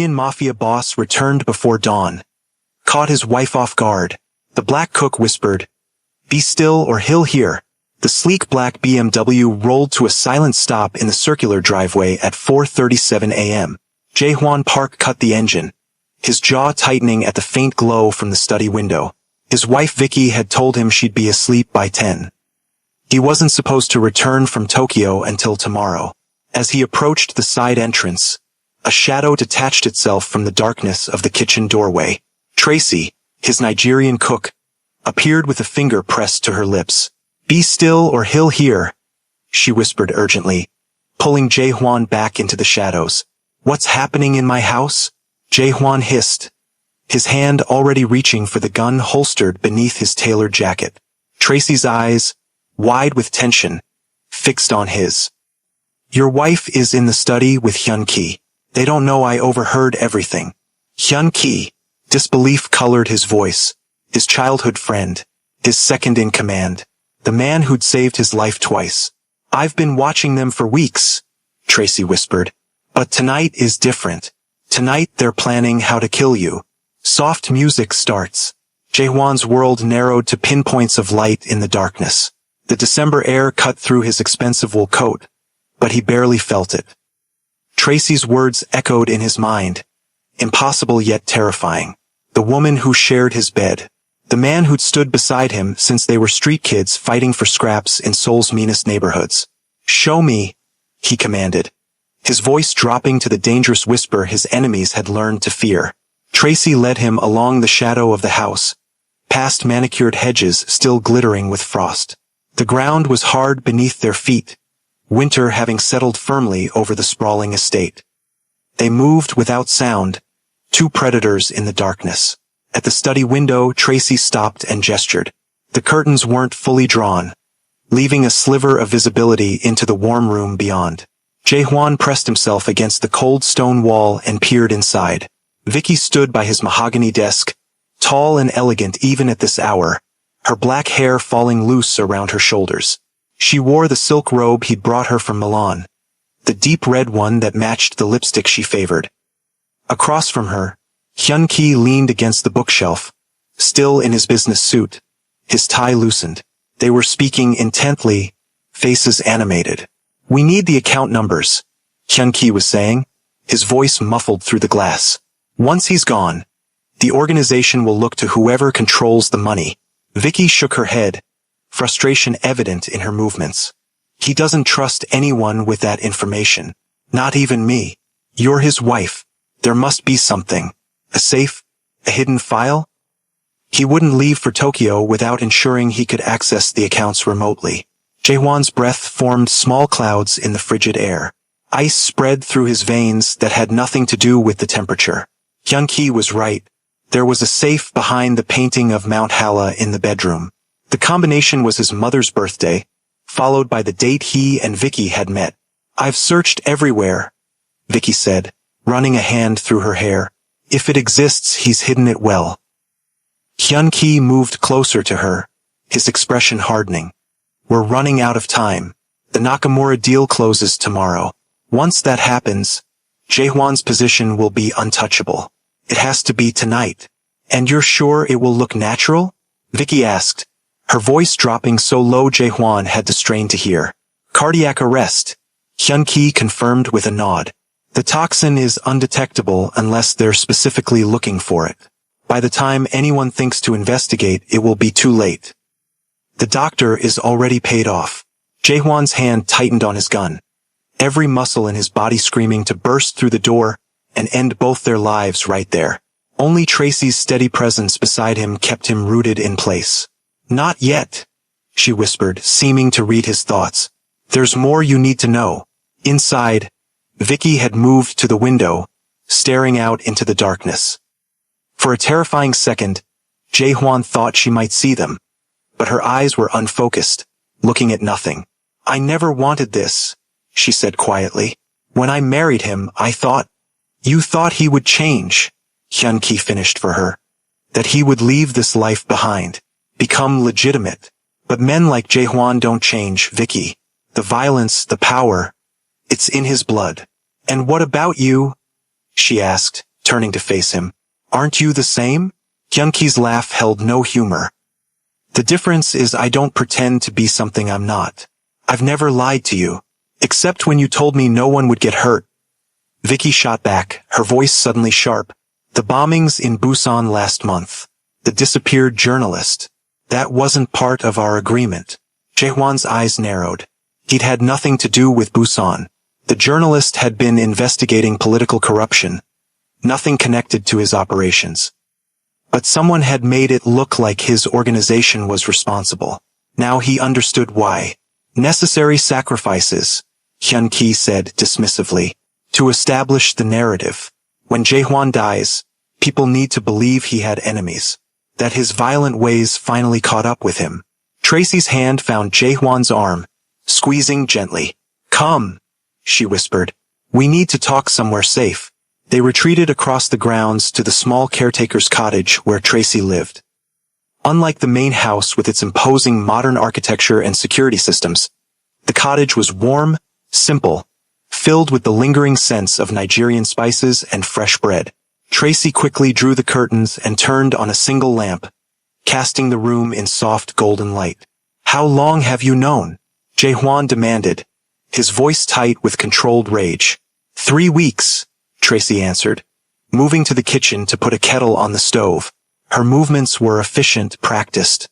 Korean Mafia boss returned before dawn. Caught his wife off guard. The black cook whispered, "Be still or he'll hear." The sleek black BMW rolled to a silent stop in the circular driveway at 4:37 a.m. Jae-hwan Park cut the engine, his jaw tightening at the faint glow from the study window. His wife Vicky had told him she'd be asleep by 10. He wasn't supposed to return from Tokyo until tomorrow. As he approached the side entrance, a shadow detached itself from the darkness of the kitchen doorway. Tracy, his Nigerian cook, appeared with a finger pressed to her lips. "Be still or he'll hear," she whispered urgently, pulling Jae-hwan back into the shadows. "What's happening in my house?" Jae-hwan hissed, his hand already reaching for the gun holstered beneath his tailored jacket. Tracy's eyes, wide with tension, fixed on his. "Your wife is in the study with Hyun-ki. They don't know I overheard everything." Hyun-ki, disbelief colored his voice, his childhood friend, his second in command, the man who'd saved his life twice. "I've been watching them for weeks," Tracy whispered. "But tonight is different. Tonight they're planning how to kill you." Soft music starts. Jae-hwan's world narrowed to pinpoints of light in the darkness. The December air cut through his expensive wool coat, but he barely felt it. Tracy's words echoed in his mind, impossible yet terrifying. The woman who shared his bed. The man who'd stood beside him since they were street kids fighting for scraps in Seoul's meanest neighborhoods. "Show me," he commanded, his voice dropping to the dangerous whisper his enemies had learned to fear. Tracy led him along the shadow of the house, past manicured hedges still glittering with frost. The ground was hard beneath their feet, winter having settled firmly over the sprawling estate. They moved without sound, two predators in the darkness. At the study window, Tracy stopped and gestured. The curtains weren't fully drawn, leaving a sliver of visibility into the warm room beyond. Jae-hwan pressed himself against the cold stone wall and peered inside. Vicky stood by his mahogany desk, tall and elegant even at this hour, her black hair falling loose around her shoulders. She wore the silk robe he'd brought her from Milan, the deep red one that matched the lipstick she favored. Across from her, Hyun-ki leaned against the bookshelf, still in his business suit, his tie loosened. They were speaking intently, faces animated. "We need the account numbers," Hyun-ki was saying, his voice muffled through the glass. "Once he's gone, the organization will look to whoever controls the money." Vicky shook her head, frustration evident in her movements. "He doesn't trust anyone with that information. Not even me. You're his wife. There must be something. A safe? A hidden file?" He wouldn't leave for Tokyo without ensuring he could access the accounts remotely. Jae-hwan's breath formed small clouds in the frigid air. Ice spread through his veins that had nothing to do with the temperature. Hyun-ki was right. There was a safe behind the painting of Mount Hala in the bedroom. The combination was his mother's birthday, followed by the date he and Vicky had met. "I've searched everywhere," Vicky said, running a hand through her hair. "If it exists, he's hidden it well." Hyun-ki moved closer to her, his expression hardening. "We're running out of time. The Nakamura deal closes tomorrow. Once that happens, Jae-hwan's position will be untouchable. It has to be tonight." "And you're sure it will look natural?" Vicky asked, her voice dropping so low Jae-hwan had to strain to hear. "Cardiac arrest," Hyun-ki confirmed with a nod. "The toxin is undetectable unless they're specifically looking for it. By the time anyone thinks to investigate, it will be too late. The doctor is already paid off." Jae-hwan's hand tightened on his gun, every muscle in his body screaming to burst through the door and end both their lives right there. Only Tracy's steady presence beside him kept him rooted in place. "Not yet," she whispered, seeming to read his thoughts. "There's more you need to know." Inside, Vicky had moved to the window, staring out into the darkness. For a terrifying second, Jae-hwan thought she might see them, but her eyes were unfocused, looking at nothing. "I never wanted this," she said quietly. "When I married him, I thought—" "You thought he would change," Hyun-ki finished for her. "That he would leave this life behind, become legitimate. But men like Jae-hwan don't change, Vicky. The violence, the power, it's in his blood." "And what about you?" she asked, turning to face him. Aren't you the same? Hyun-Ki's laugh held no humor. The difference is I don't pretend to be something I'm not. I've never lied to you. Except when you told me no one would get hurt. Vicky shot back, her voice suddenly sharp. The bombings in Busan last month. The disappeared journalist. That wasn't part of our agreement. Jaehwan's eyes narrowed. He'd had nothing to do with Busan. The journalist had been investigating political corruption. Nothing connected to his operations. But someone had made it look like his organization was responsible. Now he understood why. Necessary sacrifices, Hyun-Ki said dismissively, to establish the narrative. When Jaehwan dies, people need to believe he had enemies. That his violent ways finally caught up with him. Tracy's hand found Jaehwan's arm, squeezing gently. Come, she whispered. We need to talk somewhere safe. They retreated across the grounds to the small caretaker's cottage where Tracy lived. Unlike the main house with its imposing modern architecture and security systems, the cottage was warm, simple, filled with the lingering sense of Nigerian spices and fresh bread. Tracy quickly drew the curtains and turned on a single lamp, casting the room in soft golden light. How long have you known? Jaehwan demanded, his voice tight with controlled rage. 3 weeks, Tracy answered, moving to the kitchen to put a kettle on the stove. Her movements were efficient, practiced.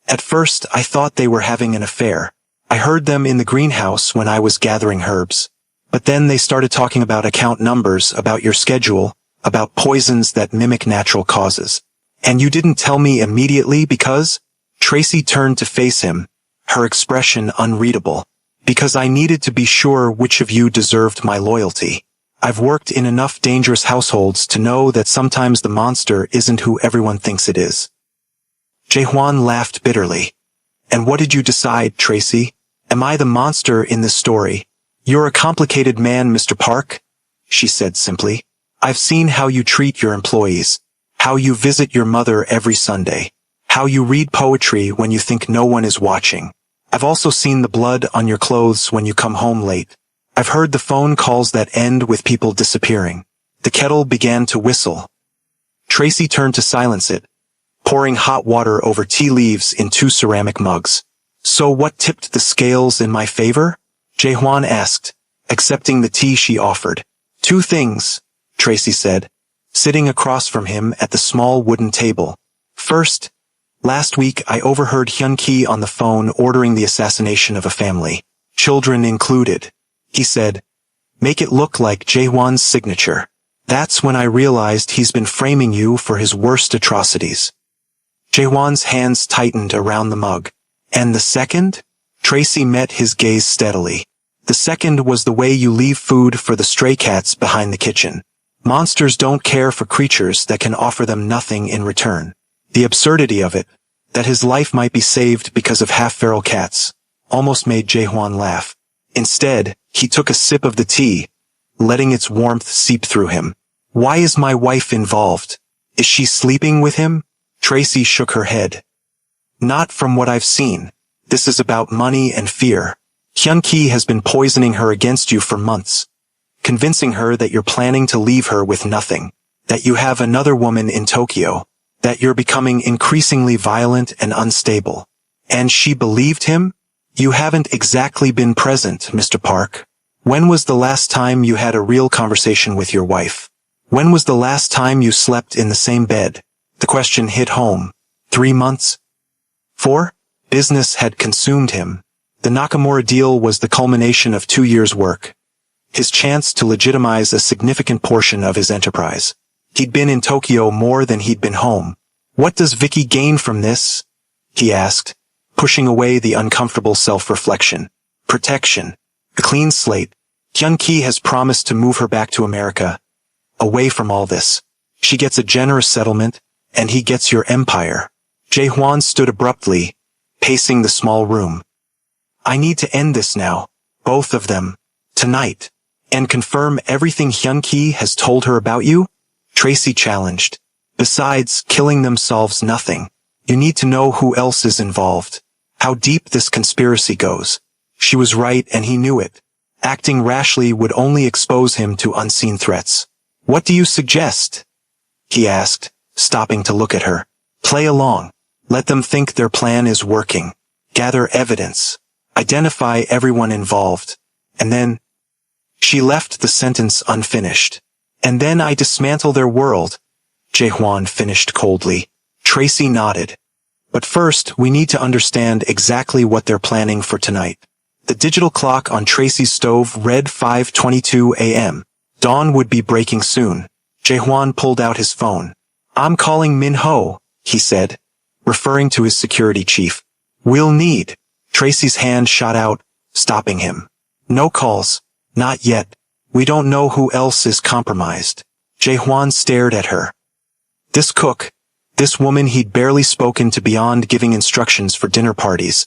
At first, I thought they were having an affair. I heard them in the greenhouse when I was gathering herbs. But then they started talking about account numbers, about your schedule, about poisons that mimic natural causes. And you didn't tell me immediately because? Tracy turned to face him, her expression unreadable. Because I needed to be sure which of you deserved my loyalty. I've worked in enough dangerous households to know that sometimes the monster isn't who everyone thinks it is. Jaehwan laughed bitterly. And what did you decide, Tracy? Am I the monster in this story? You're a complicated man, Mr. Park, she said simply. I've seen how you treat your employees, how you visit your mother every Sunday, how you read poetry when you think no one is watching. I've also seen the blood on your clothes when you come home late. I've heard the phone calls that end with people disappearing. The kettle began to whistle. Tracy turned to silence it, pouring hot water over tea leaves in 2 ceramic mugs. So what tipped the scales in my favor? Jaehwan asked, accepting the tea she offered. 2 things, Tracy said, sitting across from him at the small wooden table. First, last week I overheard Hyun-Ki on the phone ordering the assassination of a family, children included. He said, make it look like Jaehwan's signature. That's when I realized he's been framing you for his worst atrocities. Jaehwan's hands tightened around the mug. And the second? Tracy met his gaze steadily. The second was the way you leave food for the stray cats behind the kitchen. Monsters don't care for creatures that can offer them nothing in return. The absurdity of it, that his life might be saved because of half-feral cats, almost made Jaehwan laugh. Instead, he took a sip of the tea, letting its warmth seep through him. Why is my wife involved? Is she sleeping with him? Tracy shook her head. Not from what I've seen. This is about money and fear. Hyun-Ki has been poisoning her against you for months, convincing her that you're planning to leave her with nothing, that you have another woman in Tokyo, that you're becoming increasingly violent and unstable. And she believed him? You haven't exactly been present, Mr. Park. When was the last time you had a real conversation with your wife? When was the last time you slept in the same bed? The question hit home. 3 months? 4? Business had consumed him. The Nakamura deal was the culmination of 2 years' work. His chance to legitimize a significant portion of his enterprise. He'd been in Tokyo more than he'd been home. What does Vicky gain from this? He asked, pushing away the uncomfortable self-reflection. Protection. A clean slate. Hyun-Ki has promised to move her back to America. Away from all this. She gets a generous settlement, and he gets your empire. Jaehwan stood abruptly, pacing the small room. I need to end this now. Both of them. Tonight. And confirm everything Hyun-Ki has told her about you? Tracy challenged. Besides, killing them solves nothing. You need to know who else is involved. How deep this conspiracy goes. She was right and he knew it. Acting rashly would only expose him to unseen threats. What do you suggest? He asked, stopping to look at her. Play along. Let them think their plan is working. Gather evidence. Identify everyone involved. And then... She left the sentence unfinished. And then I dismantle their world, Jae-hwan finished coldly. Tracy nodded. But first, we need to understand exactly what they're planning for tonight. The digital clock on Tracy's stove read 5:22 a.m. Dawn would be breaking soon. Jae-hwan pulled out his phone. I'm calling Min-ho, he said, referring to his security chief. We'll need. Tracy's hand shot out, stopping him. No calls. Not yet. We don't know who else is compromised. Jae-hwan stared at her. This cook, this woman he'd barely spoken to beyond giving instructions for dinner parties,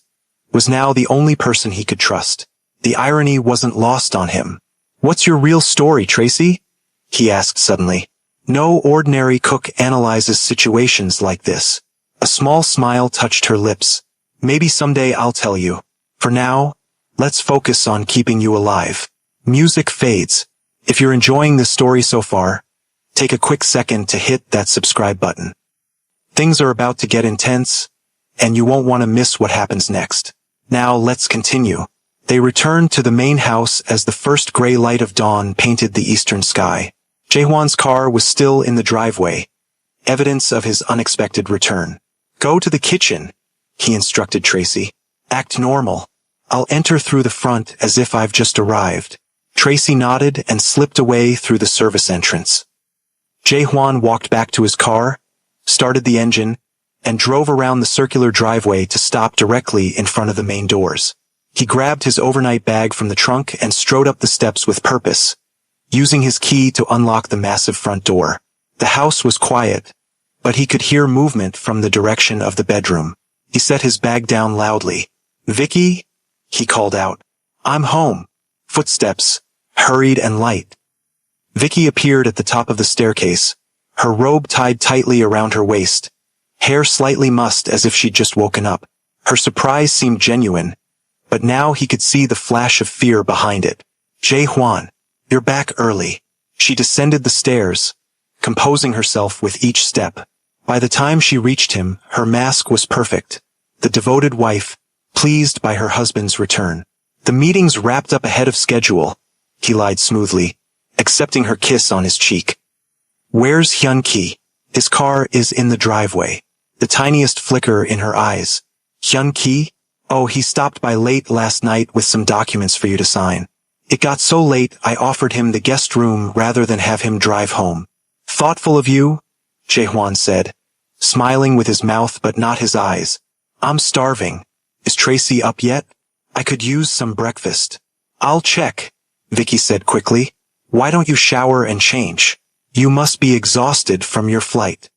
was now the only person he could trust. The irony wasn't lost on him. What's your real story, Tracy? He asked suddenly. No ordinary cook analyzes situations like this. A small smile touched her lips. Maybe someday I'll tell you. For now, let's focus on keeping you alive. Music fades. If you're enjoying this story so far, take a quick second to hit that subscribe button. Things are about to get intense, and you won't want to miss what happens next. Now let's continue. They returned to the main house as the first gray light of dawn painted the eastern sky. Jae-hwan's car was still in the driveway, evidence of his unexpected return. Go to the kitchen, he instructed Tracy. Act normal. I'll enter through the front as if I've just arrived. Tracy nodded and slipped away through the service entrance. Jae-hwan walked back to his car, started the engine, and drove around the circular driveway to stop directly in front of the main doors. He grabbed his overnight bag from the trunk and strode up the steps with purpose, using his key to unlock the massive front door. The house was quiet, but he could hear movement from the direction of the bedroom. He set his bag down loudly. Vicky? He called out. I'm home. Footsteps, hurried and light. Vicky appeared at the top of the staircase, her robe tied tightly around her waist, hair slightly mussed as if she'd just woken up. Her surprise seemed genuine, but now he could see the flash of fear behind it. Jae-hwan, you're back early. She descended the stairs, composing herself with each step. By the time she reached him, her mask was perfect. The devoted wife, pleased by her husband's return. The meeting's wrapped up ahead of schedule, he lied smoothly, accepting her kiss on his cheek. Where's Hyun-ki? His car is in the driveway. The tiniest flicker in her eyes. Hyun-ki? Oh, he stopped by late last night with some documents for you to sign. It got so late I offered him the guest room rather than have him drive home. Thoughtful of you, Jae-hwan said, smiling with his mouth but not his eyes. I'm starving. Is Tracy up yet? I could use some breakfast. I'll check, Vicky said quickly. Why don't you shower and change? You must be exhausted from your flight.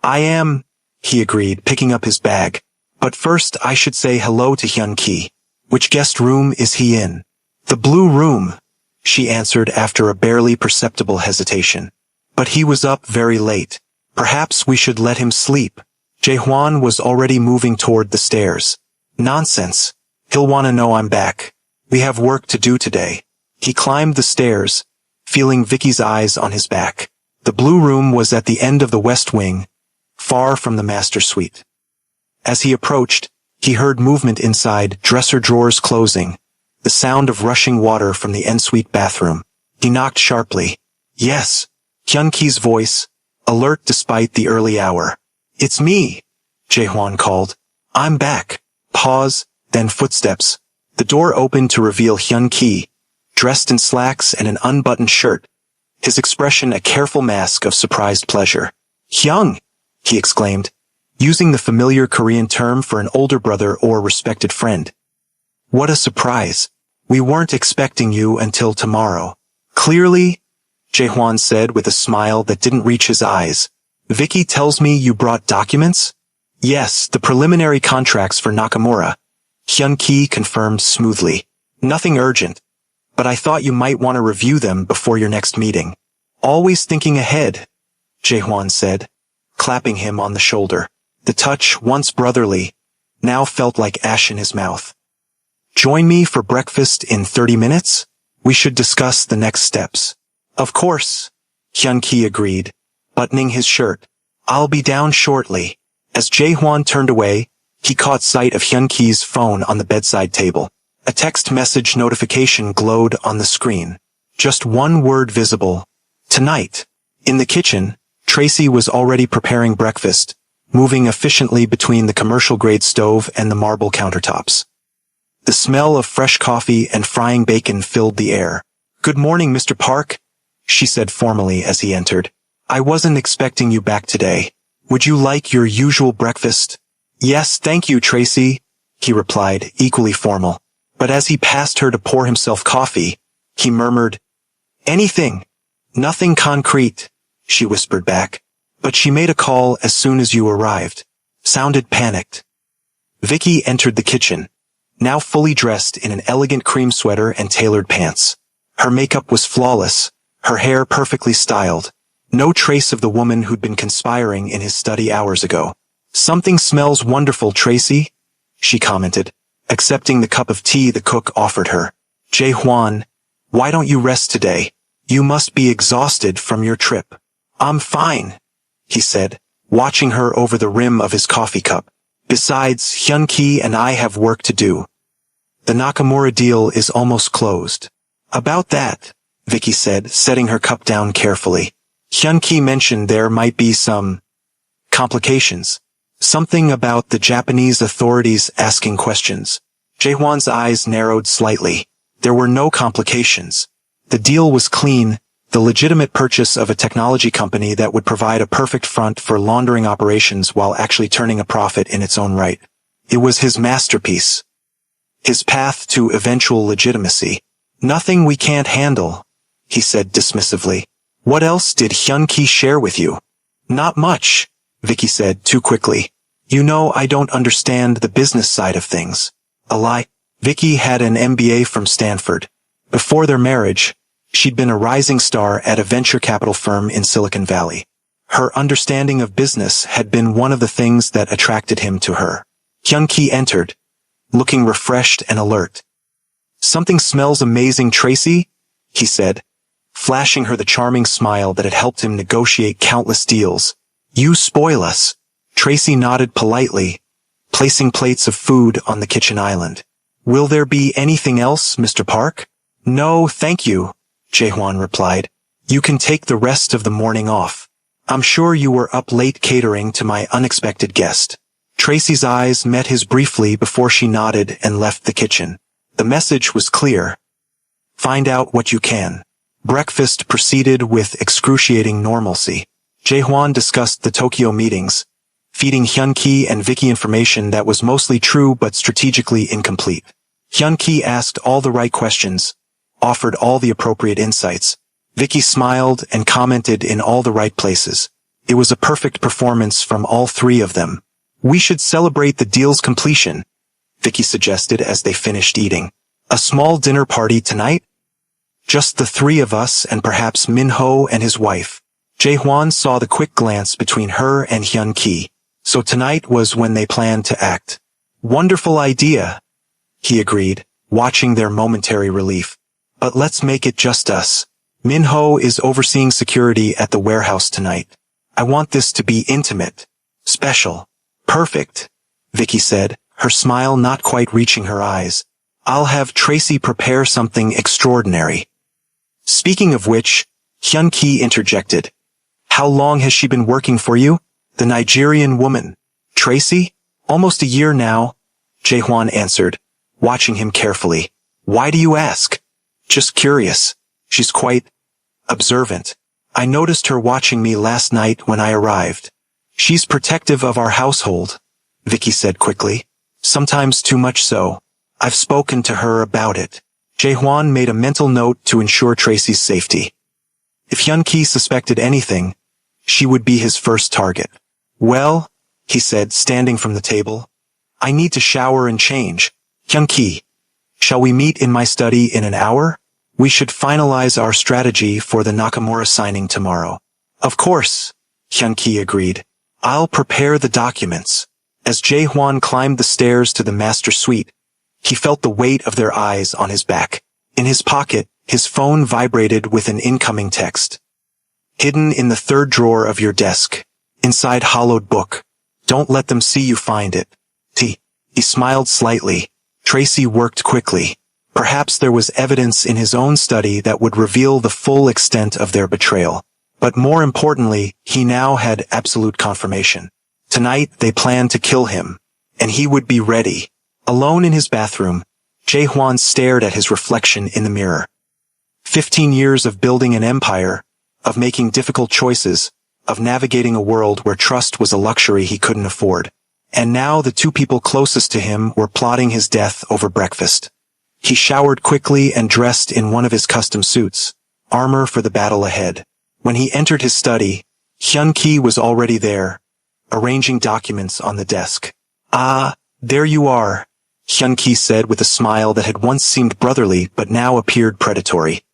I am, he agreed, picking up his bag. But first I should say hello to Hyun-ki. Which guest room is he in? The blue room, she answered after a barely perceptible hesitation. But he was up very late. Perhaps we should let him sleep. Jae-hwan was already moving toward the stairs. Nonsense. He'll want to know I'm back. We have work to do today. He climbed the stairs, feeling Vicky's eyes on his back. The blue room was at the end of the west wing, far from the master suite. As he approached, he heard movement inside, dresser drawers closing, the sound of rushing water from the ensuite bathroom. He knocked sharply. Yes, Hyun-ki's voice, alert despite the early hour. It's me, Jae-hwan called. I'm back. Pause, then footsteps. The door opened to reveal Hyun-ki, dressed in slacks and an unbuttoned shirt, his expression a careful mask of surprised pleasure. Hyung, he exclaimed, using the familiar Korean term for an older brother or respected friend. What a surprise. We weren't expecting you until tomorrow. Clearly, Jae-hwan said with a smile that didn't reach his eyes. Vicky tells me you brought documents? Yes, the preliminary contracts for Nakamura. Hyun-ki confirmed smoothly. Nothing urgent, but I thought you might want to review them before your next meeting. Always thinking ahead, Jae-hwan said, clapping him on the shoulder. The touch, once brotherly, now felt like ash in his mouth. Join me for breakfast in 30 minutes? We should discuss the next steps. Of course, Hyun-ki agreed, buttoning his shirt. I'll be down shortly. As Jae-hwan turned away, he caught sight of Hyun-ki's phone on the bedside table. A text message notification glowed on the screen. Just one word visible. Tonight. In the kitchen, Tracy was already preparing breakfast, moving efficiently between the commercial-grade stove and the marble countertops. The smell of fresh coffee and frying bacon filled the air. "Good morning, Mr. Park," she said formally as he entered. "I wasn't expecting you back today. Would you like your usual breakfast?" "Yes, thank you, Tracy," he replied, equally formal. But as he passed her to pour himself coffee, he murmured, "Anything. Nothing concrete," she whispered back. "But she made a call as soon as you arrived." Sounded panicked. Vicky entered the kitchen, now fully dressed in an elegant cream sweater and tailored pants. Her makeup was flawless, her hair perfectly styled. No trace of the woman who'd been conspiring in his study hours ago. "Something smells wonderful, Tracy," she commented, accepting the cup of tea the cook offered her. "Jae-hwan, why don't you rest today? You must be exhausted from your trip." "I'm fine," he said, watching her over the rim of his coffee cup. "Besides, Hyun-ki and I have work to do. The Nakamura deal is almost closed." "About that," Vicky said, setting her cup down carefully. "Hyun-ki mentioned there might be some complications. Something about the Japanese authorities asking questions." Jae-hwan's eyes narrowed slightly. There were no complications. The deal was clean, the legitimate purchase of a technology company that would provide a perfect front for laundering operations while actually turning a profit in its own right. It was his masterpiece. His path to eventual legitimacy. "Nothing we can't handle," he said dismissively. "What else did Hyun-ki share with you?" "Not much," Vicky said too quickly. "You know I don't understand the business side of things." A lie. Vicky had an MBA from Stanford. Before their marriage, she'd been a rising star at a venture capital firm in Silicon Valley. Her understanding of business had been one of the things that attracted him to her. Hyun-ki entered, looking refreshed and alert. "Something smells amazing, Tracy," he said, flashing her the charming smile that had helped him negotiate countless deals. "You spoil us." Tracy nodded politely, placing plates of food on the kitchen island. "Will there be anything else, Mr. Park?" "No, thank you," Jae-hwan replied. "You can take the rest of the morning off. I'm sure you were up late catering to my unexpected guest." Tracy's eyes met his briefly before she nodded and left the kitchen. The message was clear. Find out what you can. Breakfast proceeded with excruciating normalcy. Jae-hwan discussed the Tokyo meetings, feeding Hyun-ki and Vicky information that was mostly true but strategically incomplete. Hyun-ki asked all the right questions, offered all the appropriate insights. Vicky smiled and commented in all the right places. It was a perfect performance from all three of them. "We should celebrate the deal's completion," Vicky suggested as they finished eating. "A small dinner party tonight? Just the three of us and perhaps Min-ho and his wife." Jae-hwan saw the quick glance between her and Hyun-ki. So tonight was when they planned to act. "Wonderful idea," he agreed, watching their momentary relief. "But let's make it just us. Min-ho is overseeing security at the warehouse tonight. I want this to be intimate. Special. Perfect," Vicky said, her smile not quite reaching her eyes. "I'll have Tracy prepare something extraordinary." Speaking of which, Hyun-ki interjected. "How long has she been working for you? The Nigerian woman." "Tracy? Almost a year now," Jae-hwan answered, watching him carefully. "Why do you ask?" "Just curious. She's quite observant. I noticed her watching me last night when I arrived." "She's protective of our household," Vicky said quickly. "Sometimes too much so. I've spoken to her about it." Jae-hwan made a mental note to ensure Tracy's safety. If Hyun-ki suspected anything, she would be his first target. "Well," he said, standing from the table, "I need to shower and change. Hyun-ki, shall we meet in my study in an hour? We should finalize our strategy for the Nakamura signing tomorrow." "Of course," Hyun-ki agreed. "I'll prepare the documents." As Jae-hwan climbed the stairs to the master suite, he felt the weight of their eyes on his back. In his pocket, his phone vibrated with an incoming text. Hidden in the third drawer of your desk. Inside hollowed book. Don't let them see you find it. He smiled slightly. Tracy worked quickly. Perhaps there was evidence in his own study that would reveal the full extent of their betrayal. But more importantly, he now had absolute confirmation. Tonight they planned to kill him. And he would be ready. Alone in his bathroom, Jae-hwan stared at his reflection in the mirror. 15 years of building an empire, of making difficult choices, of navigating a world where trust was a luxury he couldn't afford. And now the two people closest to him were plotting his death over breakfast. He showered quickly and dressed in one of his custom suits, armor for the battle ahead. When he entered his study, Hyun-ki was already there, arranging documents on the desk. "Ah, there you are," Hyun-ki said with a smile that had once seemed brotherly but now appeared predatory.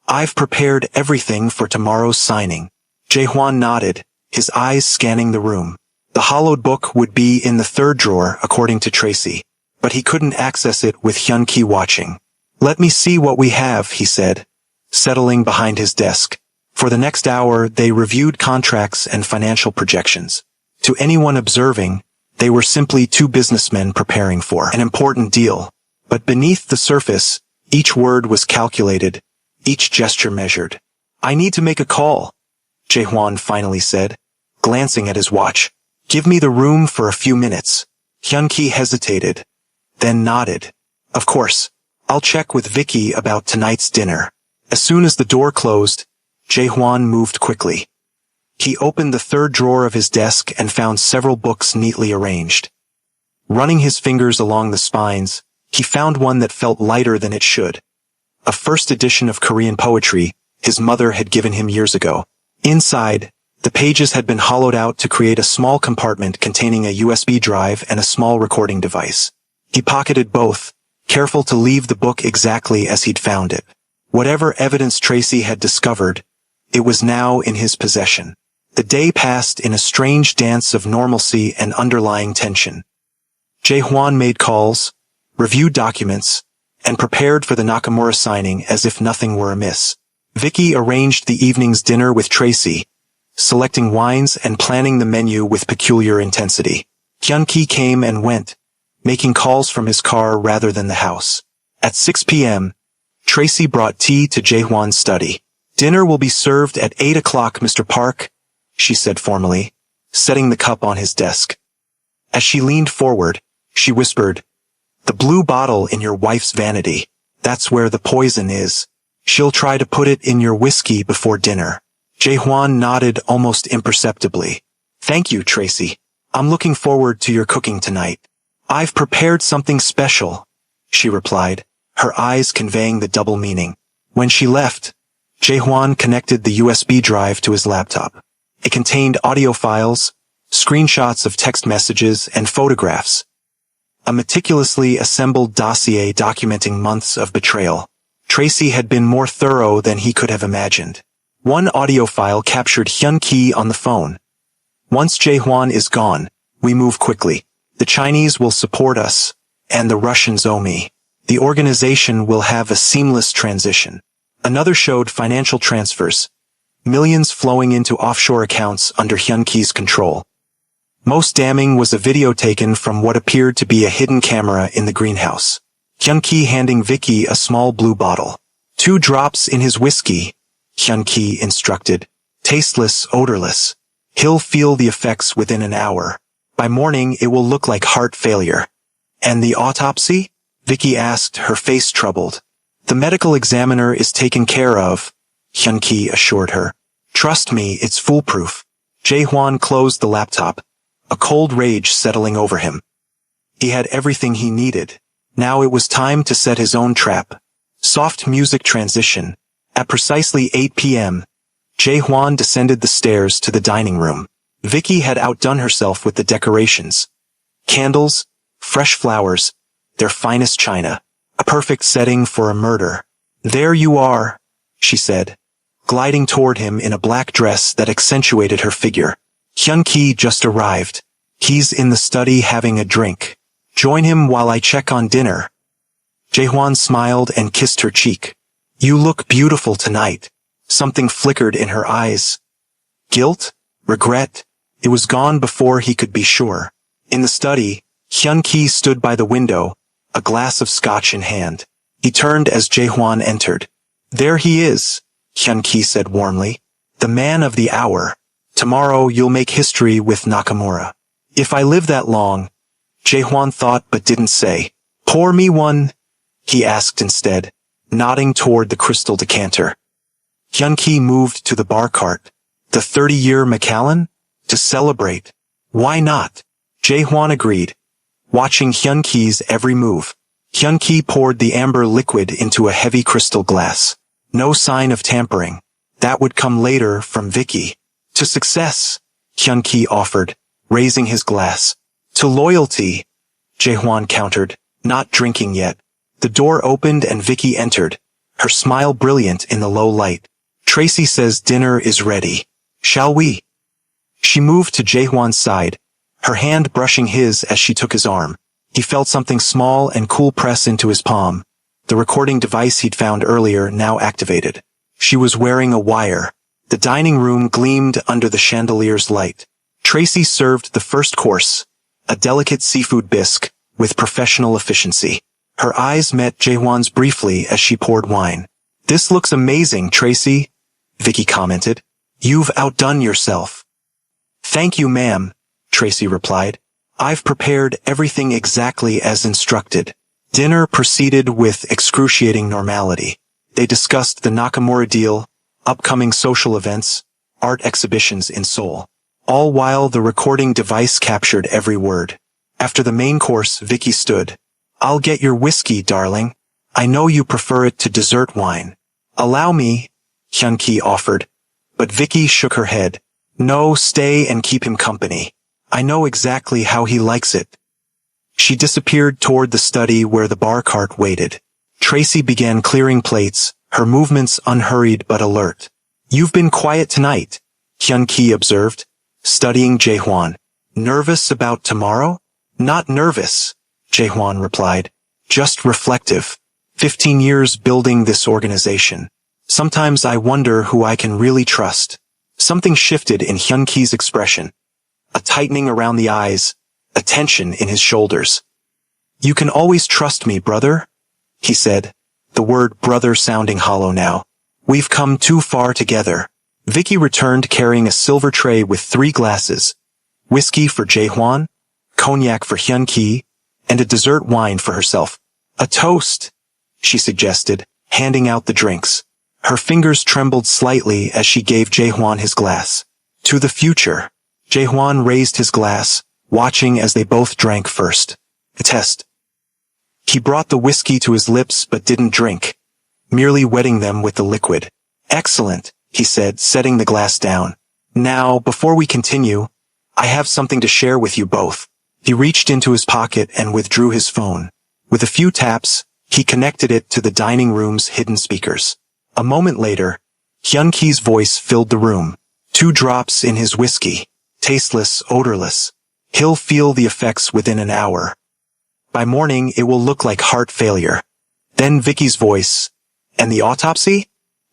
"I've prepared everything for tomorrow's signing." Jae-hwan nodded, his eyes scanning the room. The hollowed book would be in the third drawer, according to Tracy. But he couldn't access it with Hyun-ki watching. "Let me see what we have," he said, settling behind his desk. For the next hour, they reviewed contracts and financial projections. To anyone observing, they were simply two businessmen preparing for an important deal. But beneath the surface, each word was calculated, each gesture measured. "I need to make a call," Jae-hwan finally said, glancing at his watch. "Give me the room for a few minutes." Hyun-ki hesitated, then nodded. "Of course, I'll check with Vicky about tonight's dinner." As soon as the door closed, Jae-hwan moved quickly. He opened the third drawer of his desk and found several books neatly arranged. Running his fingers along the spines, he found one that felt lighter than it should. A first edition of Korean poetry his mother had given him years ago. Inside, the pages had been hollowed out to create a small compartment containing a USB drive and a small recording device. He pocketed both, careful to leave the book exactly as he'd found it. Whatever evidence Tracy had discovered, it was now in his possession. The day passed in a strange dance of normalcy and underlying tension. Jae-hwan made calls, reviewed documents, and prepared for the Nakamura signing as if nothing were amiss. Vicky arranged the evening's dinner with Tracy, selecting wines and planning the menu with peculiar intensity. Hyun-ki came and went, making calls from his car rather than the house. At 6 p.m., Tracy brought tea to Jae-hwan's study. "Dinner will be served at 8 o'clock, Mr. Park," she said formally, setting the cup on his desk. As she leaned forward, she whispered, "The blue bottle in your wife's vanity. That's where the poison is. She'll try to put it in your whiskey before dinner." Jae-hwan nodded almost imperceptibly. "Thank you, Tracy. I'm looking forward to your cooking tonight." "I've prepared something special," she replied, her eyes conveying the double meaning. When she left, Jae-hwan connected the USB drive to his laptop. It contained audio files, screenshots of text messages, and photographs. A meticulously assembled dossier documenting months of betrayal. Tracy had been more thorough than he could have imagined. One audio file captured Hyun-ki on the phone. "Once Jae-hwan is gone, we move quickly. The Chinese will support us, and the Russians owe me. The organization will have a seamless transition." Another showed financial transfers, millions flowing into offshore accounts under Hyun-ki's control. Most damning was a video taken from what appeared to be a hidden camera in the greenhouse. Hyun-ki handing Vicky a small blue bottle. "2 drops in his whiskey," Hyun-ki instructed. "Tasteless, odorless. He'll feel the effects within an hour. By morning it will look like heart failure." "And the autopsy?" Vicky asked, her face troubled. "The medical examiner is taken care of," Hyun-ki assured her. "Trust me, it's foolproof." Jae-hwan closed the laptop, a cold rage settling over him. He had everything he needed. Now it was time to set his own trap. Soft music transition. At precisely 8 p.m., Jae-hwan descended the stairs to the dining room. Vicky had outdone herself with the decorations. Candles, fresh flowers, their finest china. A perfect setting for a murder. "There you are," she said, gliding toward him in a black dress that accentuated her figure. "Hyun-ki just arrived. He's in the study having a drink. Join him while I check on dinner." Jae-hwan smiled and kissed her cheek. "You look beautiful tonight." Something flickered in her eyes. Guilt? Regret? It was gone before he could be sure. In the study, Hyun-ki stood by the window, a glass of scotch in hand. He turned as Jae-hwan entered. There he is, Hyun-ki said warmly. The man of the hour. Tomorrow you'll make history with Nakamura. If I live that long, Jae-hwan thought but didn't say. Pour me one, he asked instead, nodding toward the crystal decanter. Hyun-ki moved to the bar cart. The 30-year Macallan? To celebrate. Why not? Jae-hwan agreed, watching Hyun-ki's every move. Hyun-ki poured the amber liquid into a heavy crystal glass. No sign of tampering. That would come later from Vicky. To success, Hyun-ki offered, raising his glass. To loyalty, Jae-hwan countered, not drinking yet. The door opened and Vicky entered, her smile brilliant in the low light. Tracy says dinner is ready. Shall we? She moved to Jae-hwan's side, her hand brushing his as she took his arm. He felt something small and cool press into his palm. The recording device he'd found earlier now activated. She was wearing a wire. The dining room gleamed under the chandelier's light. Tracy served the first course, a delicate seafood bisque, with professional efficiency. Her eyes met Jae-hwan's briefly as she poured wine. This looks amazing, Tracy, Vicky commented. You've outdone yourself. Thank you, ma'am, Tracy replied. I've prepared everything exactly as instructed. Dinner proceeded with excruciating normality. They discussed the Nakamura deal, upcoming social events, art exhibitions in Seoul. All while the recording device captured every word. After the main course, Vicky stood. I'll get your whiskey, darling. I know you prefer it to dessert wine. Allow me, Hyun-ki offered. But Vicky shook her head. No, stay and keep him company. I know exactly how he likes it. She disappeared toward the study where the bar cart waited. Tracy began clearing plates, her movements unhurried but alert. You've been quiet tonight, Hyun-ki observed, studying Jae-hwan. Nervous about tomorrow? Not nervous, Jae-hwan replied. Just reflective. 15 years building this organization. Sometimes I wonder who I can really trust. Something shifted in Hyun-ki's expression. A tightening around the eyes, a tension in his shoulders. You can always trust me, brother, he said, the word brother sounding hollow now. We've come too far together. Vicky returned carrying a silver tray with 3 glasses. Whiskey for Jae-hwan, cognac for Hyun-ki, and a dessert wine for herself. A toast, she suggested, handing out the drinks. Her fingers trembled slightly as she gave Jae-hwan his glass. To the future. Jae-hwan raised his glass, watching as they both drank first. A test. He brought the whiskey to his lips but didn't drink, merely wetting them with the liquid. Excellent, he said, setting the glass down. Now, before we continue, I have something to share with you both. He reached into his pocket and withdrew his phone. With a few taps, he connected it to the dining room's hidden speakers. A moment later, Hyun-ki's voice filled the room. 2 drops in his whiskey. Tasteless, odorless. He'll feel the effects within an hour. By morning, it will look like heart failure. Then Vicky's voice. And the autopsy?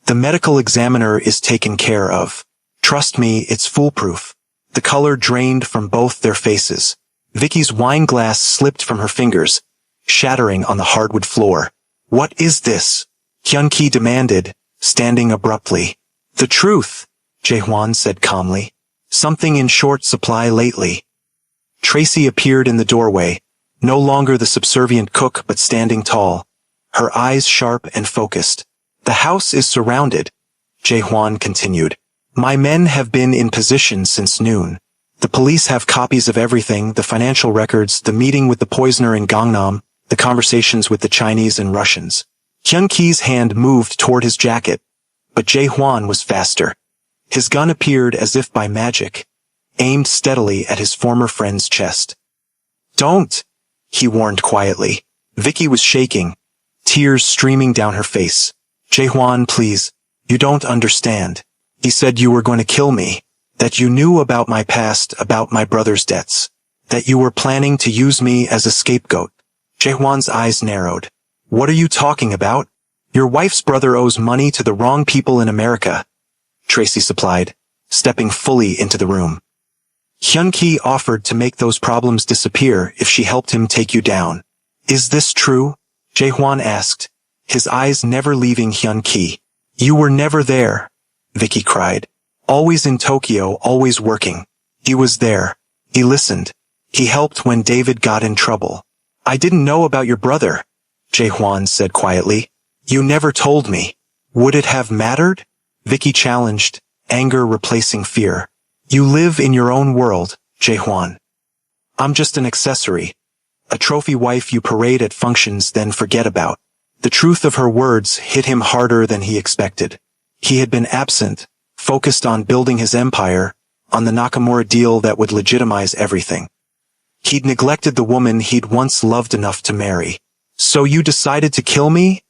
The medical examiner is taken care of. Trust me, it's foolproof. The color drained from both their faces. Vicky's wine glass slipped from her fingers, shattering on the hardwood floor. What is this? Hyun-ki demanded, standing abruptly. The truth, Jae-hwan said calmly. Something in short supply lately. Tracy appeared in the doorway, no longer the subservient cook but standing tall, her eyes sharp and focused. The house is surrounded, Jae-hwan continued. My men have been in position since noon. The police have copies of everything, the financial records, the meeting with the poisoner in Gangnam, the conversations with the Chinese and Russians. Hyun-ki's hand moved toward his jacket, but Jae-hwan was faster. His gun appeared as if by magic, aimed steadily at his former friend's chest. Don't, he warned quietly. Vicky was shaking, tears streaming down her face. Jae-hwan, please, you don't understand. He said you were going to kill me, that you knew about my past, about my brother's debts, that you were planning to use me as a scapegoat. Jae-hwan's eyes narrowed. What are you talking about? Your wife's brother owes money to the wrong people in America, Tracy supplied, stepping fully into the room. Hyun-ki offered to make those problems disappear if she helped him take you down. Is this true? Jae-hwan asked, his eyes never leaving Hyun-ki. You were never there, Vicky cried. Always in Tokyo, always working. He was there. He listened. He helped when David got in trouble. I didn't know about your brother, Jae-hwan said quietly. You never told me. Would it have mattered? Vicky challenged, anger replacing fear. You live in your own world, Jae-hwan. I'm just an accessory. A trophy wife you parade at functions then forget about. The truth of her words hit him harder than he expected. He had been absent, focused on building his empire, on the Nakamura deal that would legitimize everything. He'd neglected the woman he'd once loved enough to marry. So you decided to kill me?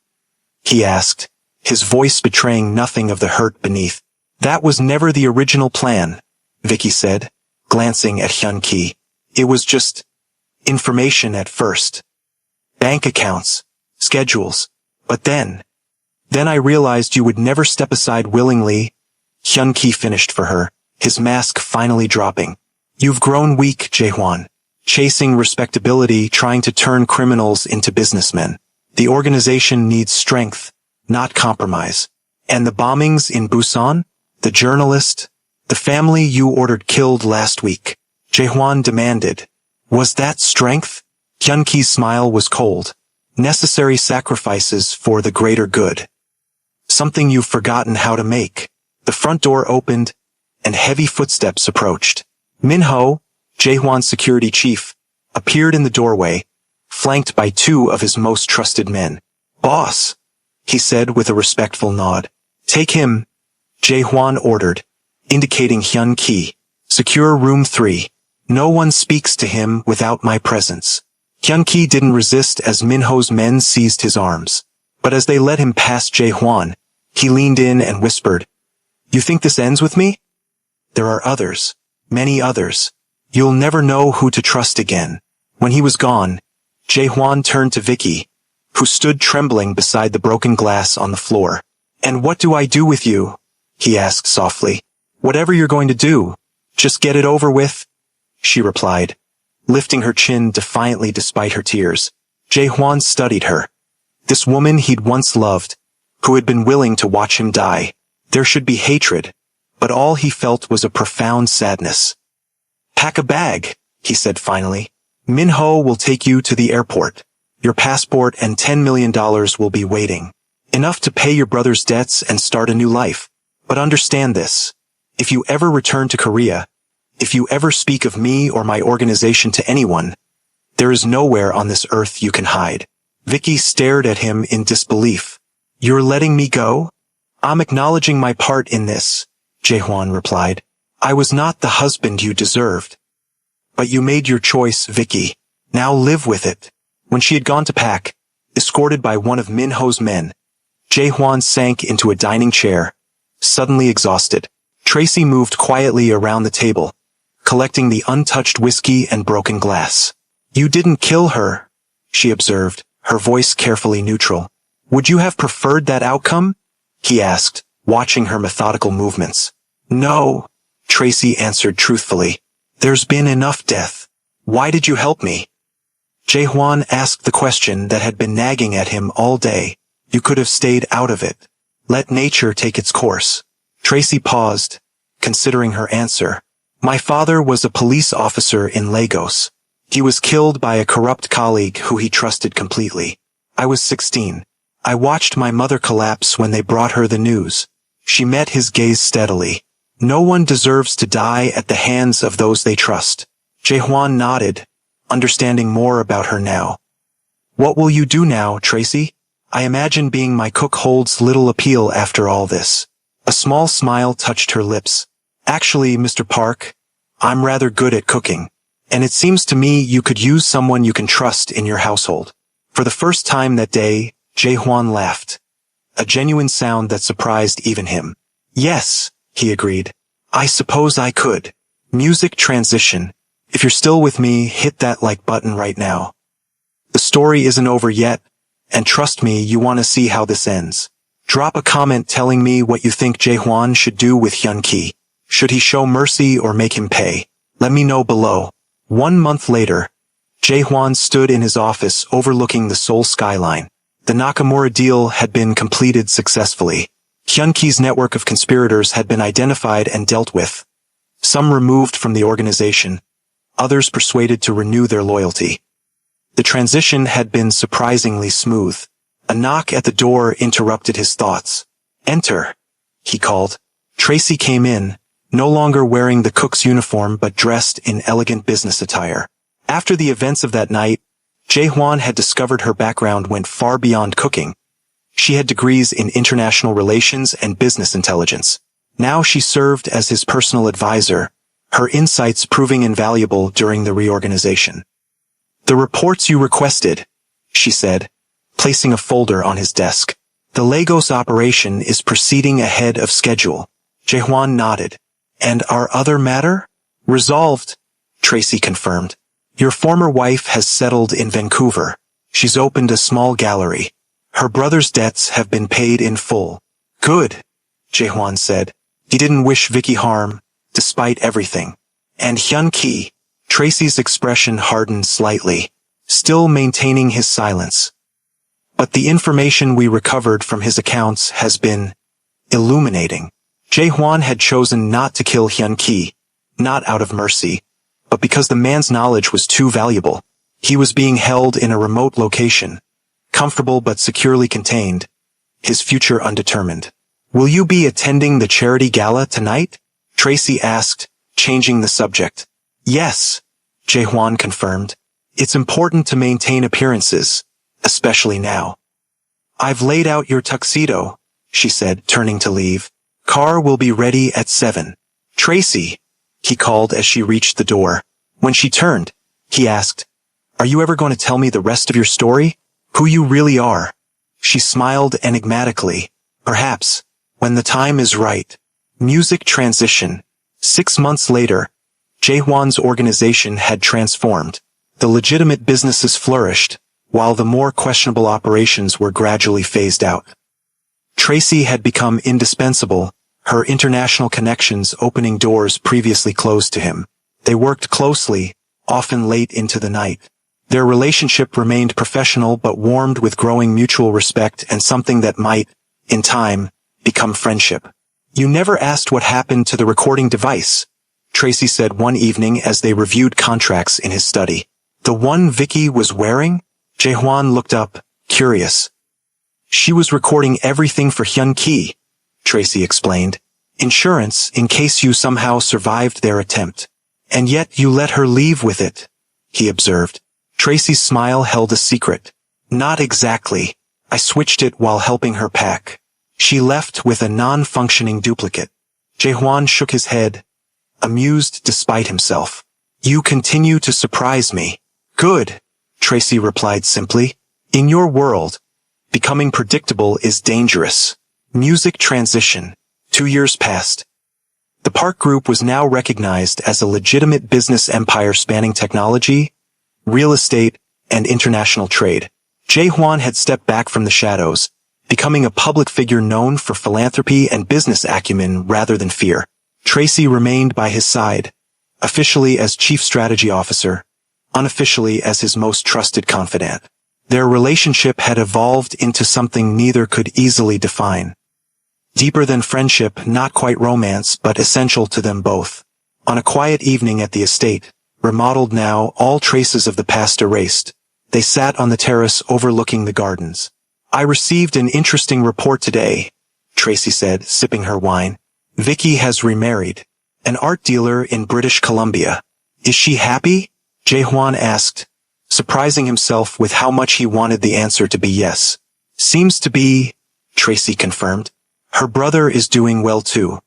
He asked, his voice betraying nothing of the hurt beneath. That was never the original plan, Vicky said, glancing at Hyun-ki. It was just information at first. Bank accounts, schedules. But then I realized you would never step aside willingly. Hyun-ki finished for her, his mask finally dropping. You've grown weak, Jae-hwan. Chasing respectability, trying to turn criminals into businessmen. The organization needs strength, not compromise. And the bombings in Busan? The journalist? The family you ordered killed last week? Jae-hwan demanded. Was that strength? Hyun-ki's smile was cold. Necessary sacrifices for the greater good. Something you've forgotten how to make. The front door opened, and heavy footsteps approached. Min-ho, Jae-hwan's security chief, appeared in the doorway, flanked by two of his most trusted men. Boss, he said with a respectful nod. Take him, Jae-hwan ordered, indicating Hyun-ki. Secure room 3. No one speaks to him without my presence. Hyun-ki didn't resist as Min-ho's men seized his arms. But as they led him past Jae-hwan, he leaned in and whispered, You think this ends with me? There are others, many others. You'll never know who to trust again. When he was gone, Jae-hwan turned to Vicky, who stood trembling beside the broken glass on the floor. And what do I do with you? He asked softly. Whatever you're going to do, just get it over with, she replied, lifting her chin defiantly despite her tears. Jae-hwan studied her. This woman he'd once loved, who had been willing to watch him die. There should be hatred, but all he felt was a profound sadness. Pack a bag, he said finally. Min-ho will take you to the airport. Your passport and $10 million will be waiting. Enough to pay your brother's debts and start a new life. But understand this. If you ever return to Korea, if you ever speak of me or my organization to anyone, there is nowhere on this earth you can hide. Vicky stared at him in disbelief. You're letting me go? I'm acknowledging my part in this, Jae-hwan replied. I was not the husband you deserved. But you made your choice, Vicky. Now live with it. When she had gone to pack, escorted by one of Min-ho's men, Jae-hwan sank into a dining chair, suddenly exhausted. Tracy moved quietly around the table, collecting the untouched whiskey and broken glass. You didn't kill her, she observed, her voice carefully neutral. Would you have preferred that outcome? He asked, watching her methodical movements. No, Tracy answered truthfully. There's been enough death. Why did you help me? Jae-hwan asked the question that had been nagging at him all day. You could have stayed out of it. Let nature take its course. Tracy paused, considering her answer. My father was a police officer in Lagos. He was killed by a corrupt colleague who he trusted completely. I was 16. I watched my mother collapse when they brought her the news. She met his gaze steadily. No one deserves to die at the hands of those they trust. Jae-hwan nodded, understanding more about her now. What will you do now, Tracy? I imagine being my cook holds little appeal after all this. A small smile touched her lips. Actually, Mr. Park, I'm rather good at cooking. And it seems to me you could use someone you can trust in your household. For the first time that day, Jae-hwan laughed. A genuine sound that surprised even him. Yes, he agreed. I suppose I could. Music transition. If you're still with me, hit that like button right now. The story isn't over yet, And trust me, you want to see how this ends. Drop a comment telling me what you think Jae-hwan should do with Hyun-ki. Should he show mercy or make him pay? Let me know below. 1 month later, Jae-hwan stood in his office overlooking the Seoul skyline. The Nakamura deal had been completed successfully. Hyun-ki's network of conspirators had been identified and dealt with. Some removed from the organization, others persuaded to renew their loyalty. The transition had been surprisingly smooth. A knock at the door interrupted his thoughts. "Enter," he called. Tracy came in, no longer wearing the cook's uniform but dressed in elegant business attire. After the events of that night, Jae-hwan had discovered her background went far beyond cooking. She had degrees in international relations and business intelligence. Now she served as his personal advisor, her insights proving invaluable during the reorganization. "The reports you requested," she said, placing a folder on his desk. "The Lagos operation is proceeding ahead of schedule." Jae-hwan nodded. "And our other matter?" "Resolved," Tracy confirmed. "Your former wife has settled in Vancouver. She's opened a small gallery. Her brother's debts have been paid in full." "Good," Jae-hwan said. He didn't wish Vicky harm, despite everything. "And Hyun-ki?" Tracy's expression hardened slightly, still maintaining his silence. "But the information we recovered from his accounts has been illuminating." Jae-hwan had chosen not to kill Hyun-ki, not out of mercy, but because the man's knowledge was too valuable. He was being held in a remote location, comfortable but securely contained, his future undetermined. "Will you be attending the charity gala tonight?" Tracy asked, changing the subject. "Yes," Jae-hwan confirmed. "It's important to maintain appearances, especially now." "I've laid out your tuxedo," she said, turning to leave. "Car will be ready at 7. "Tracy," he called as she reached the door. When she turned, he asked, "Are you ever going to tell me the rest of your story? Who you really are?" She smiled enigmatically. "Perhaps, when the time is right." Music transition. 6 months later, Jae-hwan's organization had transformed. The legitimate businesses flourished, while the more questionable operations were gradually phased out. Tracy had become indispensable, her international connections opening doors previously closed to him. They worked closely, often late into the night. Their relationship remained professional but warmed with growing mutual respect and something that might, in time, become friendship. "You never asked what happened to the recording device," Tracy said one evening as they reviewed contracts in his study. "The one Vicky was wearing?" Jae-hwan looked up, curious. "She was recording everything for Hyun-ki," Tracy explained. "Insurance in case you somehow survived their attempt. And yet you let her leave with it," he observed. Tracy's smile held a secret. "Not exactly. I switched it while helping her pack. She left with a non-functioning duplicate." Jae-hwan shook his head, amused despite himself. "You continue to surprise me." "Good," Tracy replied simply. "In your world, becoming predictable is dangerous." Music transition. 2 years passed. The Park Group was now recognized as a legitimate business empire spanning technology, real estate, and international trade. Jae-hwan had stepped back from the shadows, becoming a public figure known for philanthropy and business acumen rather than fear. Tracy remained by his side, officially as Chief Strategy Officer, unofficially as his most trusted confidant. Their relationship had evolved into something neither could easily define. Deeper than friendship, not quite romance, but essential to them both. On a quiet evening at the estate, remodeled now, all traces of the past erased, they sat on the terrace overlooking the gardens. "I received an interesting report today," Tracy said, sipping her wine. "Vicky has remarried. An art dealer in British Columbia. Is she happy?" Jae-hwan asked, surprising himself with how much he wanted the answer to be yes. "Seems to be," Tracy confirmed. "Her brother is doing well too.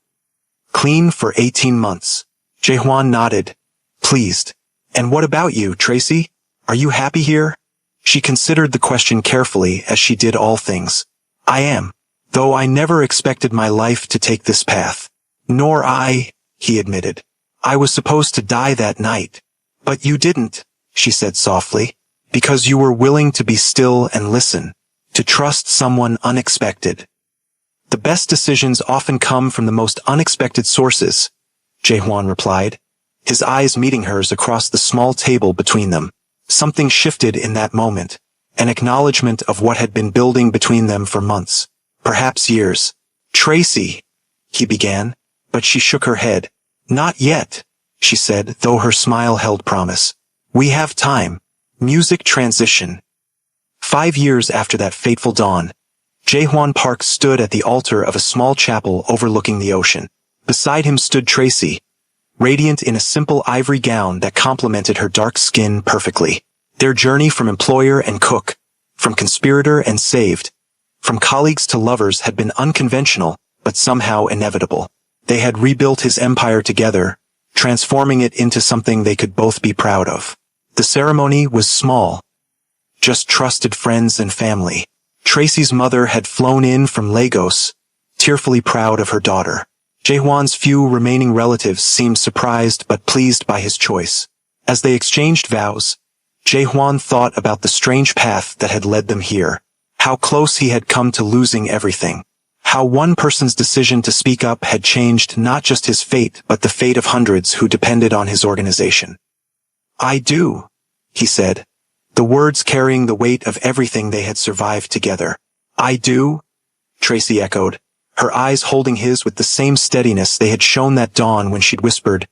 Clean for 18 months. Jae-hwan nodded, pleased. "And what about you, Tracy? Are you happy here?" She considered the question carefully as she did all things. "I am. Though I never expected my life to take this path." "Nor I," he admitted. "I was supposed to die that night." "But you didn't," she said softly, "because you were willing to be still and listen." to trust someone unexpected. The best decisions often come from the most unexpected sources, Jae-hwan replied, his eyes meeting hers across the small table between them. Something shifted in that moment, an acknowledgement of what had been building between them for months, perhaps years. Tracy, he began, but she shook her head. Not yet, she said, though her smile held promise. We have time. Music transition. 5 years after that fateful dawn, Jae-hwan Park stood at the altar of a small chapel overlooking the ocean. Beside him stood Tracy, radiant in a simple ivory gown that complemented her dark skin perfectly. Their journey from employer and cook, from conspirator and saved, from colleagues to lovers had been unconventional, but somehow inevitable. They had rebuilt his empire together, transforming it into something they could both be proud of. The ceremony was small, just trusted friends and family. Tracy's mother had flown in from Lagos, tearfully proud of her daughter. Jae-hwan's few remaining relatives seemed surprised but pleased by his choice. As they exchanged vows, Jae-hwan thought about the strange path that had led them here. How close he had come to losing everything. How one person's decision to speak up had changed not just his fate but the fate of hundreds who depended on his organization. I do, he said, the words carrying the weight of everything they had survived together. I do, Tracy echoed, her eyes holding his with the same steadiness they had shown that dawn when she'd whispered,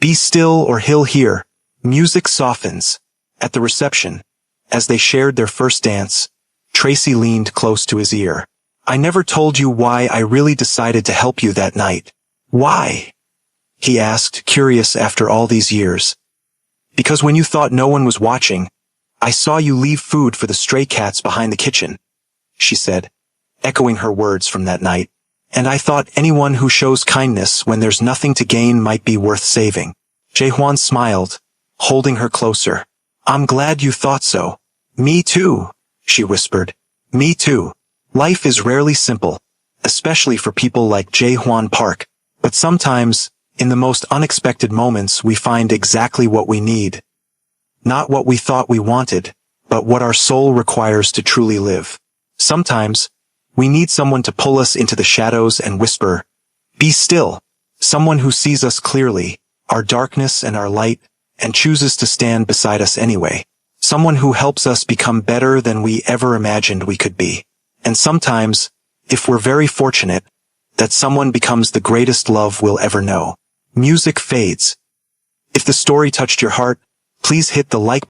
"Be still or he'll hear." Music softens. At the reception, as they shared their first dance, Tracy leaned close to his ear. I never told you why I really decided to help you that night. Why? He asked, curious after all these years. Because when you thought no one was watching, I saw you leave food for the stray cats behind the kitchen, she said, echoing her words from that night. And I thought anyone who shows kindness when there's nothing to gain might be worth saving. Jae-hwan smiled, holding her closer. I'm glad you thought so. Me too, she whispered. Me too. Life is rarely simple, especially for people like Jae-hwan Park. But sometimes, in the most unexpected moments, we find exactly what we need. Not what we thought we wanted, but what our soul requires to truly live. Sometimes, we need someone to pull us into the shadows and whisper, "Be still." Someone who sees us clearly, our darkness and our light, and chooses to stand beside us anyway. Someone who helps us become better than we ever imagined we could be. And sometimes, if we're very fortunate, that someone becomes the greatest love we'll ever know. Music fades. If the story touched your heart, please hit the like